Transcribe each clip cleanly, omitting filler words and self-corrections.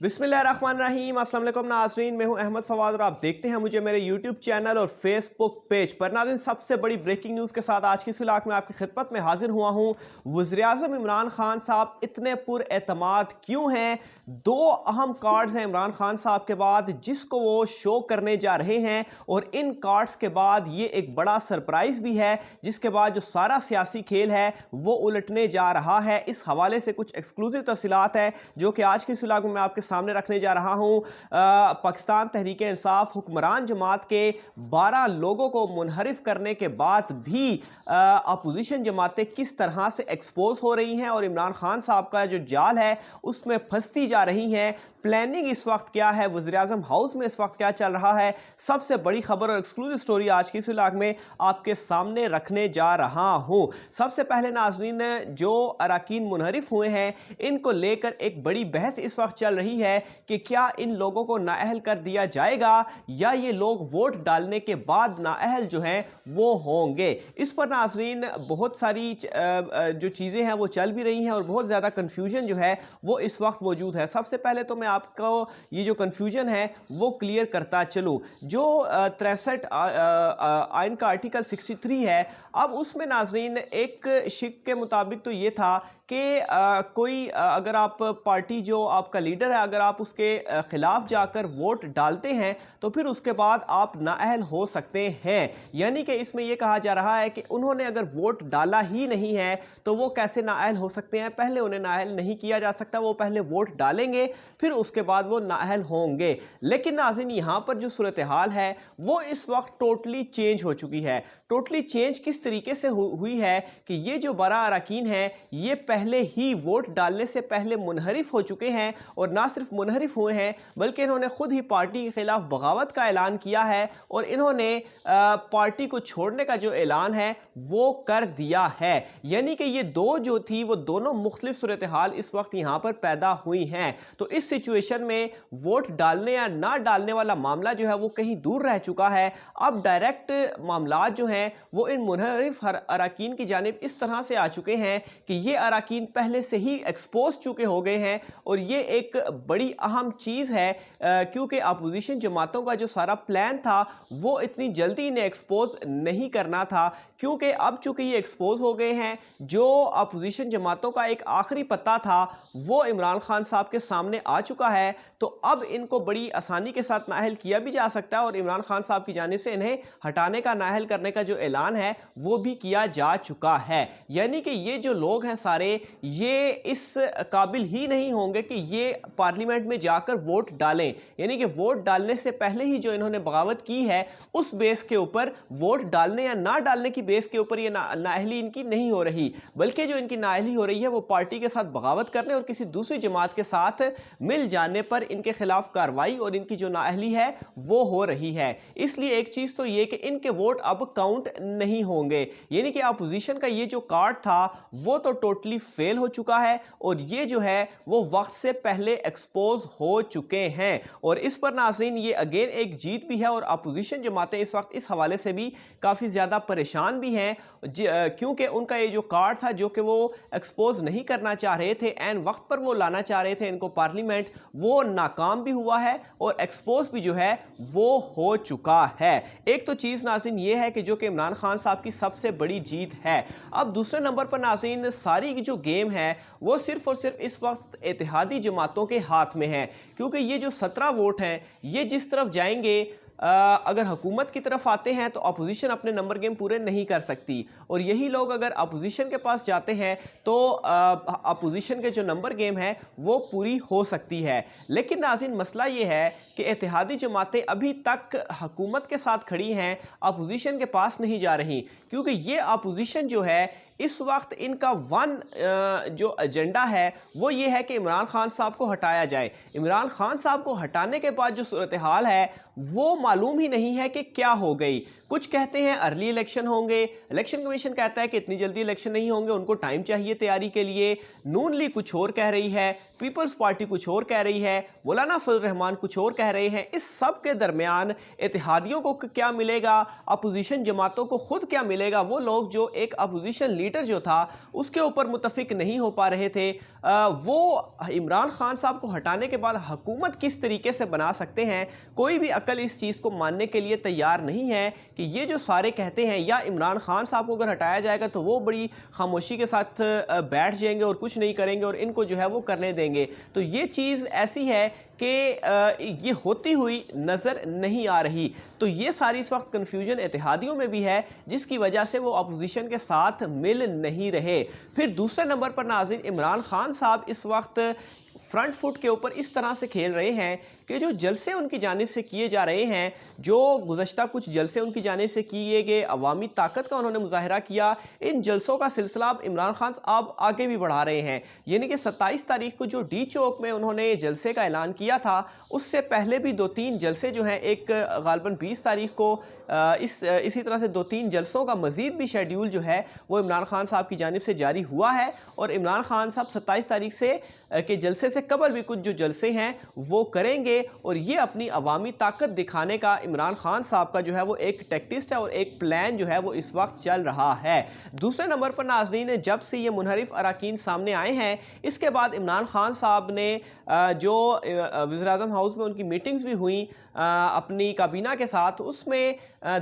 बिस्मिल्लाहिर्रहमानिर्रहीम। अस्सलाम वालेकुम नाज़रीन, मैं हूं अहमद फवाद और आप देखते हैं मुझे मेरे यूट्यूब चैनल और फेसबुक पेज पर। नाज़रीन, सबसे बड़ी ब्रेकिंग न्यूज़ के साथ आज की इस व्लॉग में आपकी खिदमत में हाजिर हुआ हूं। वज़ीर-ए-आज़म इमरान खान साहब इतने पुरएतमाद क्यों हैं? दो अहम कार्ड्स हैं इमरान खान साहब के बाद जिसको वो शो करने जा रहे हैं, और इन कार्ड्स के बाद ये एक बड़ा सरप्राइज़ भी है जिसके बाद जो सारा सियासी खेल है वो उलटने जा रहा है। इस हवाले से कुछ एक्सक्लूसिव तफसीलात है जो कि आज की इस व्लॉग में मैं आपके सामने रखने जा रहा हूं। पाकिस्तान तहरीक इंसाफ हुक्मरान जमात के 12 लोगों को मुनहरिफ करने के बाद भी अपोजिशन जमातें किस तरह से एक्सपोज हो रही हैं और इमरान खान साहब का जो जाल है उसमें फंसती जा रही हैं। प्लानिंग इस वक्त क्या है, वज़ीर-ए-आज़म हाउस में इस वक्त क्या चल रहा है, सबसे बड़ी खबर और एक्सक्लूसिव स्टोरी आज की इस व्लॉग में आपके सामने रखने जा रहा हूं। सबसे पहले नाज़रीन, जो अराकीन मुनहरिफ हुए हैं इनको लेकर एक बड़ी बहस इस वक्त चल रही है कि क्या इन लोगों को नाअहल कर दिया जाएगा या ये लोग वोट डालने के बाद नाअहल जो हैं वो होंगे। इस पर नाज़रीन बहुत सारी जो चीज़ें हैं वो चल भी रही हैं और बहुत ज़्यादा कन्फ्यूजन जो है वो इस वक्त मौजूद है। सबसे पहले तो मैं आपको ये जो कन्फ्यूजन है वो क्लियर करता चलूँ। जो 63 आइन का आर्टिकल 63 है, अब उसमें नाज़रीन एक शिक के मुताबिक तो ये था कि कोई अगर आप पार्टी जो आपका लीडर है अगर आप उसके ख़िलाफ़ जाकर वोट डालते हैं तो फिर उसके बाद आप नाअहल हो सकते हैं। यानी कि इसमें यह कहा जा रहा है कि उन्होंने अगर वोट डाला ही नहीं है तो वो कैसे नाअहल हो सकते हैं। पहले उन्हें नाअहल नहीं किया जा सकता, वो पहले वोट डालेंगे फिर उसके बाद वो नाअहल होंगे। लेकिन नाज़रीन यहाँ पर जो सूरत हाल है वो इस वक्त टोटली चेंज हो चुकी है। टोटली चेंज किस तरीके से हुई है कि ये जो 12 अरकान हैं ये पहले ही वोट डालने से पहले मुनहरिफ हो चुके हैं, और ना सिर्फ मुनहरिफ हुए हैं बल्कि इन्होंने खुद ही पार्टी के खिलाफ बगावत का ऐलान किया है और इन्होंने पार्टी को छोड़ने का जो ऐलान है वो कर दिया है। यानी कि ये दो जो थी वो दोनों मुख्तलिफ सूरत हाल इस वक्त यहाँ पर पैदा हुई हैं। तो इस सिचुएशन में वोट डालने या ना डालने वाला मामला जो है वो कहीं दूर रह चुका है। अब डायरेक्ट मामला जो हैं वो इन मुनहरिफ अरकान की जानिब इस तरह से आ चुके हैं कि ये अरकान पहले से ही एक्सपोज चुके हो गए हैं, और ये एक बड़ी अहम चीज़ है क्योंकि अपोजिशन जमातों का जो सारा प्लान था वो इतनी जल्दी इन्हें एक्सपोज नहीं करना था, क्योंकि अब चूंकि ये एक्सपोज हो गए हैं जो अपोजिशन जमातों का एक आखिरी पत्ता था वो इमरान खान साहब के सामने आ चुका है। तो अब इनको बड़ी आसानी के साथ नाअहल किया भी जा सकता है और इमरान खान साहब की जानिब से इन्हें हटाने का, नाअहल करने का जो ऐलान है वो भी किया जा चुका है। यानी कि ये जो लोग हैं सारे ये इस काबिल ही नहीं होंगे कि ये पार्लियामेंट में जाकर वोट डालें। यानी कि वोट डालने से पहले ही जो इन्होंने बगावत की है उस बेस के ऊपर, वोट डालने या ना डालने की बेस के ऊपर ये नाअहली इनकी नहीं हो रही, बल्कि जो इनकी नाअहली हो रही है वो पार्टी के साथ बगावत करने और किसी दूसरी जमात के साथ मिल जाने पर इनके खिलाफ कार्रवाई और इनकी जो नाअहली है वो हो रही है। इसलिए एक चीज तो ये कि इनके वोट अब काउंट नहीं होंगे। यानी कि अपोजिशन का ये जो कार्ड था वो तो टोटली फेल हो चुका है और ये जो है वो वक्त से पहले एक्सपोज हो चुके हैं। और इस पर नाज़रीन ये अगेन एक जीत भी है और अपोजिशन जमातें इस वक्त इस हवाले से भी काफ़ी ज़्यादा परेशान भी हैं, क्योंकि उनका ये जो कार्ड था जो कि वो एक्सपोज नहीं करना चाह रहे थे, एन वक्त पर वो लाना चाह रहे थे इनको पार्लियामेंट, वो नाकाम भी हुआ है और एक्सपोज भी जो है वो हो चुका है। एक तो चीज़ नाज़रीन ये है कि जो कि इमरान खान साहब की सबसे बड़ी जीत है। अब दूसरे नंबर पर नाज़रीन सारी की जो गेम है वो सिर्फ और सिर्फ इस वक्त इत्तेहादी जमातों के हाथ में है, क्योंकि ये जो 17 वोट हैं ये जिस तरफ जाएंगे, अगर हुकूमत की तरफ आते हैं तो अपोजिशन अपने नंबर गेम पूरे नहीं कर सकती, और यही लोग अगर अपोजिशन के पास जाते हैं तो अपोजिशन के जो नंबर गेम है वो पूरी हो सकती है। लेकिन नाज़रीन मसला ये है कि इत्तेहादी जमातें अभी तक हुकूमत के साथ खड़ी हैं, अपोजिशन के पास नहीं जा रही, क्योंकि ये अपोजिशन जो है इस वक्त इनका जो एजेंडा है वो ये है कि इमरान खान साहब को हटाया जाए। इमरान खान साहब को हटाने के बाद जो सूरत हाल है वो मालूम ही नहीं है कि क्या हो गई। कुछ कहते हैं अर्ली इलेक्शन होंगे, इलेक्शन कमीशन कहता है कि इतनी जल्दी इलेक्शन नहीं होंगे, उनको टाइम चाहिए तैयारी के लिए। नून लीग कुछ और कह रही है, पीपल्स पार्टी कुछ और कह रही है, मौलाना फजल रहमान कुछ और कह रहे हैं। इस सब के दरमियान इत्तेहादियों को क्या मिलेगा, अपोजिशन जमातों को खुद क्या मिलेगा? वो लोग जो एक अपोजिशन लीडर जो था उसके ऊपर मुतफिक नहीं हो पा रहे थे, वो इमरान खान साहब को हटाने के बाद हुकूमत किस तरीके से बना सकते हैं, कोई भी अकल इस चीज़ को मानने के लिए तैयार नहीं है कि ये जो सारे कहते हैं या इमरान खान साहब को अगर हटाया जाएगा तो वो बड़ी खामोशी के साथ बैठ जाएंगे और कुछ नहीं करेंगे और इनको जो है वो करने देंगे। तो ये चीज़ ऐसी है कि ये होती हुई नज़र नहीं आ रही। तो ये सारी इस वक्त कन्फ्यूजन इत्तेहादियों में भी है, जिसकी वजह से वो अपोजिशन के साथ मिल नहीं रहे। फिर दूसरे नंबर पर नाज़रीन, इमरान खान साहब इस वक्त फ्रंट फुट के ऊपर इस तरह से खेल रहे हैं कि जो जलसे उनकी जानिब से किए जा रहे हैं, जो गुज़श्ता कुछ जलसे उनकी जानिब से किए गए, अवामी ताकत का उन्होंने मुजाहरा किया, इन जलसों का सिलसिला अब इमरान खान साहब आगे भी बढ़ा रहे हैं। यानी कि 27 तारीख को जो डी चौक में उन्होंने जलसे का ऐलान किया था, उससे पहले भी 2-3 जलसे जो हैं, एक गालबन 20 तारीख को इसी तरह से 2-3 जलसों का मज़ीद भी शेड्यूल जो है वो इमरान खान साहब की जानिब से जारी हुआ है। और इमरान खान साहब 27 तारीख से के जलसे से कबल भी कुछ जो जलसे हैं वो करेंगे और ये अपनी अवामी ताकत दिखाने का इमरान खान साहब का जो है वो एक टैक्टिस्ट है और एक प्लान जो है वो इस वक्त चल रहा है। दूसरे नंबर पर नाज़रीन, जब से ये मुनहरिफ अराकीन सामने आए हैं, इसके बाद इमरान खान साहब ने जो वज़ीर-ए-आज़म हाउस में उनकी मीटिंग्स भी हुई अपनी काबीना के साथ, उसमें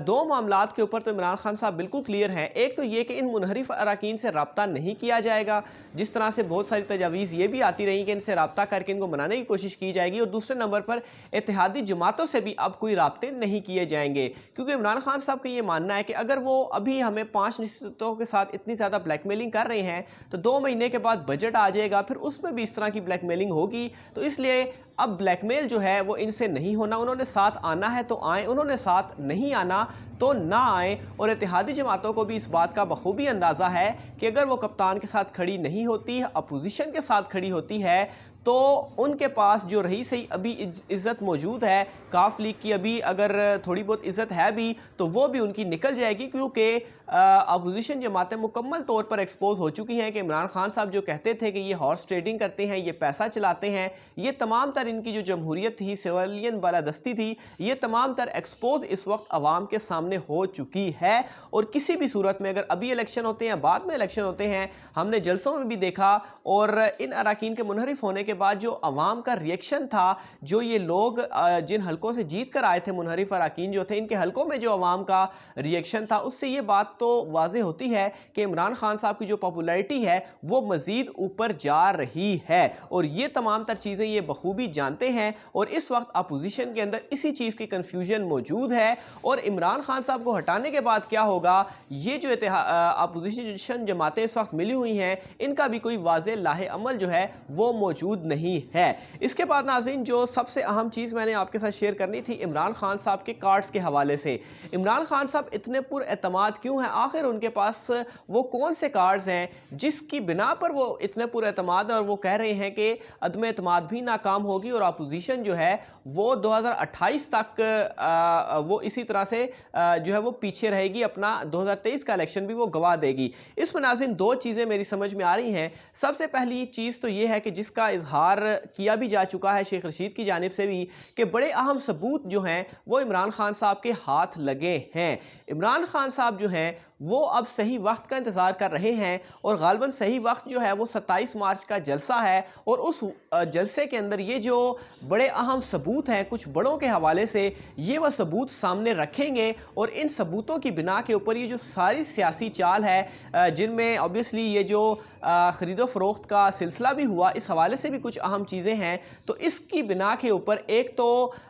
2 मामलात के ऊपर तो इमरान खान साहब बिल्कुल क्लियर हैं। एक तो ये कि इन मुनहरिफ अराकीन से रब्ता नहीं किया जाएगा, जिस तरह से बहुत सारी तजावीज़ ये भी आती रही कि इनसे रब्ता करके इनको मनाने की कोशिश की जाएगी। और दूसरे नंबर पर इत्तेहादी जमातों से भी अब कोई राब्ते नहीं किए जाएंगे, क्योंकि इमरान खान साहब का ये मानना है कि अगर वो अभी हमें 5 निश्चितों के साथ इतनी ज़्यादा ब्लैकमेलिंग कर रहे हैं तो 2 महीने के बाद बजट आ जाएगा, फिर उसमें भी इस तरह की ब्लैकमेलिंग होगी। तो इसलिए अब ब्लैकमेल जो है वो इनसे नहीं होना। उन्होंने साथ आना है तो आए, उन्होंने साथ नहीं आना तो ना आए। और इत्तेहादी जमातों को भी इस बात का बखूबी अंदाज़ा है कि अगर वो कप्तान के साथ खड़ी नहीं होती, अपोजिशन के साथ खड़ी होती है, तो उनके पास जो रही सही अभी इज़्ज़त मौजूद है, काफ लीग की अभी अगर थोड़ी बहुत इज़्ज़त है भी, तो वो भी उनकी निकल जाएगी, क्योंकि अपोजिशन जमातें मुकम्मल तौर पर एक्सपोज हो चुकी हैं कि इमरान खान साहब जो कहते थे कि ये हॉर्स ट्रेडिंग करते हैं, ये पैसा चलाते हैं, ये तमाम तर इनकी जो जमहूरियत थी, सिविलियन बालादस्ती थी, ये तमाम तर एक्सपोज इस वक्त आवाम के सामने हो चुकी है। और किसी भी सूरत में अगर अभी इलेक्शन होते हैं, बाद में इलेक्शन होते हैं, हमने जलसों में भी देखा और इन अराकीन के मुनहरिफ होने के बाद जो अवाम का रिएक्शन था, जो ये लोग जिन हलकों से जीत कर आए थे, मुनहरिफ अराकीन जो थे, इनके हलकों में जो अवाम का रिएक्शन था, उससे ये बात तो वाज़ेह होती है कि इमरान खान साहब की जो पॉपुलैरिटी है वो मज़ीद ऊपर जा रही है। और ये तमाम तर चीज़ें ये बखूबी जानते हैं और इस वक्त अपोजिशन के अंदर इसी चीज़ की कन्फ्यूजन मौजूद है। और इमरान खान साहब को हटाने के बाद क्या होगा, ये जो अपोजिशन जमातें इस वक्त मिली हुई हैं, इनका भी कोई वाज़ेह लाहे अमल जो है वो मौजूद नहीं है। इसके बाद नाज़रीन, जो सबसे अहम चीज़ मैंने आपके साथ शेयर करनी थी इमरान खान साहब के कार्ड्स के हवाले से। इमरान खान साहब इतने पुरएतमाद क्यों हैं? आखिर उनके पास वो कौन से कार्ड्स हैं जिसकी बिना पर वो इतने पुरएतमाद, और वो कह रहे हैं कि अदम एतमाद भी नाकाम होगी और अपोजिशन जो है वो 2028 तक वो इसी तरह से जो है वो पीछे रहेगी, अपना 2023 का इलेक्शन भी वो गवा देगी। इसमें नाज़रीन 2 चीज़ें मेरी समझ में आ रही हैं। सबसे पहली चीज़ तो ये है कि जिसका इजहार किया भी जा चुका है शेख रशीद की जानिब से भी, कि बड़े अहम सबूत जो हैं वो इमरान खान साहब के हाथ लगे हैं। इमरान खान साहब जो हैं वो अब सही वक्त का इंतज़ार कर रहे हैं और गालबन सही वक्त जो है वो 27 मार्च का जलसा है। और उस जलसे के अंदर ये जो बड़े अहम सबूत हैं कुछ बड़ों के हवाले से, ये वह सबूत सामने रखेंगे और इन सबूतों की बिना के ऊपर ये जो सारी सियासी चाल है, जिनमें ऑब्वियसली ये जो ख़रीदो फ़रोख्त का सिलसिला भी हुआ, इस हवाले से भी कुछ अहम चीज़ें हैं। तो इसकी बिना के ऊपर एक तो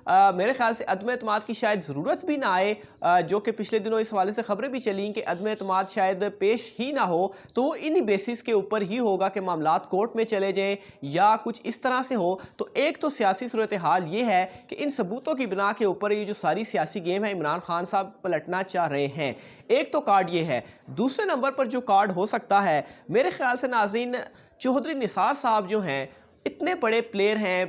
मेरे ख्याल से अदम एतमाद की शायद ज़रूरत भी ना आए, जो कि पिछले दिनों इस हवाले से खबरें भी चली कि अदम एतमाद शायद पेश ही ना हो, तो वो इन्हीं बेसिस के ऊपर ही होगा कि मामलात कोर्ट में चले जाएं या कुछ इस तरह से हो। तो एक तो सियासी सूरत हाल ये है कि इन सबूतों की बिना के ऊपर ये जो सारी सियासी गेम है इमरान खान साहब पलटना चाह रहे हैं। एक तो कार्ड ये है। दूसरे नंबर पर जो कार्ड हो सकता है मेरे ख्याल से नाज़रीन, चौधरी निसार साहब जो हैं इतने बड़े प्लेयर हैं,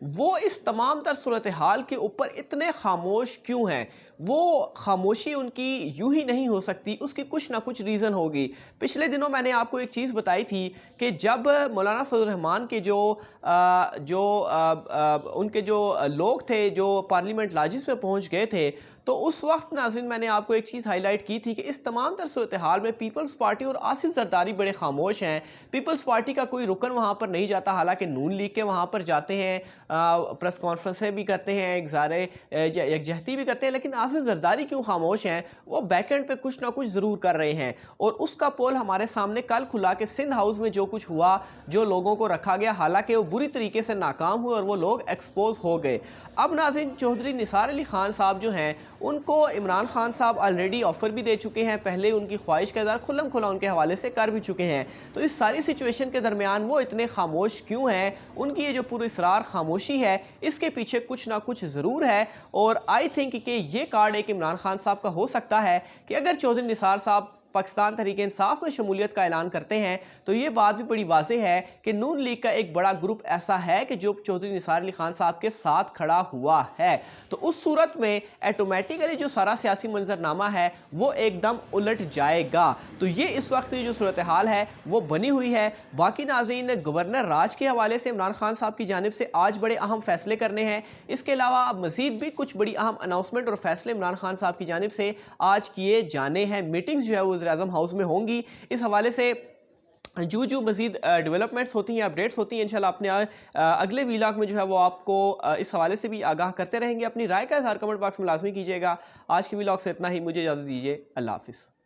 वो इस तमाम तर सूरत हाल के ऊपर इतने खामोश क्यों हैं? वो खामोशी उनकी यूं ही नहीं हो सकती, उसकी कुछ ना कुछ रीज़न होगी। पिछले दिनों मैंने आपको एक चीज़ बताई थी कि जब मौलाना फजल रहमान के उनके जो लोग थे जो पार्लियामेंट लाजिस में पहुंच गए थे, तो उस वक्त नाज़रीन मैंने आपको एक चीज़ हाईलाइट की थी कि इस तमाम तर सूरत हाल में पीपल्स पार्टी और आसिफ जरदारी बड़े खामोश हैं। पीपल्स पार्टी का कोई रुकन वहाँ पर नहीं जाता, हालांकि नून लीग के वहाँ पर जाते हैं, प्रेस कॉन्फ्रेंसें भी करते हैं, यकजहती भी करते हैं, लेकिन आसिफ जरदारी क्यों खामोश हैं? वो बैकएंड पे कुछ ना कुछ ज़रूर कर रहे हैं। और उसका पोल हमारे सामने कल खुला कि सिंध हाउस में जो कुछ हुआ, जो लोगों को रखा गया, हालांकि वो बुरी तरीके से नाकाम हुए और वो लोग एक्सपोज हो गए। अब नाज़रीन चौधरी निसार अली खान साहब जो हैं, उनको इमरान खान साहब ऑलरेडी ऑफ़र भी दे चुके हैं, पहले उनकी ख्वाहिश का इज़हार खुल्लम खुल्ला उनके हवाले से कर भी चुके हैं। तो इस सारी सिचुएशन के दरमियान वो इतने खामोश क्यों हैं? उनकी ये जो पुरअसरार खामोशी है, इसके पीछे कुछ ना कुछ ज़रूर है। और आई थिंक कि ये कार्ड एक इमरान खान साहब का हो सकता है कि अगर चौधरी निसार साहब पाकिस्तान तहरीक इंसाफ में शमूलियत का ऐलान करते हैं, तो ये बात भी बड़ी वाज़ेह है कि नून लीग का एक बड़ा ग्रुप ऐसा है कि जो चौधरी निसार अली खान साहब के साथ खड़ा हुआ है। तो उस सूरत में ऑटोमेटिकली जो सारा सियासी मंजरनामा है वो एकदम उलट जाएगा। तो ये इस वक्त की जो सूरत हाल है वो बनी हुई है। बाकी नाज़रीन, गवर्नर राज के हवाले से इमरान खान साहब की जानिब से आज बड़े अहम फैसले करने हैं। इसके अलावा मज़ीद भी कुछ बड़ी अहम अनाउंसमेंट और फैसले इमरान खान साहब की जानिब से आज किए जाने हैं। मीटिंग्स जो है वो वज़ीर-ए-आज़म हाउस में होंगी। इस हवाले से जो मज़ीद डेवलपमेंट्स होती हैं, अपडेट्स होती हैं, इंशाल्लाह अपने अगले वीलॉग में जो है वो आपको इस हवाले से भी आगाह करते रहेंगे। अपनी राय का इज़हार कमेंट बॉक्स में लाजमी कीजिएगा। आज के वीलॉग से इतना ही, मुझे इजाज़त दीजिए। अल्लाह हाफ़िज़।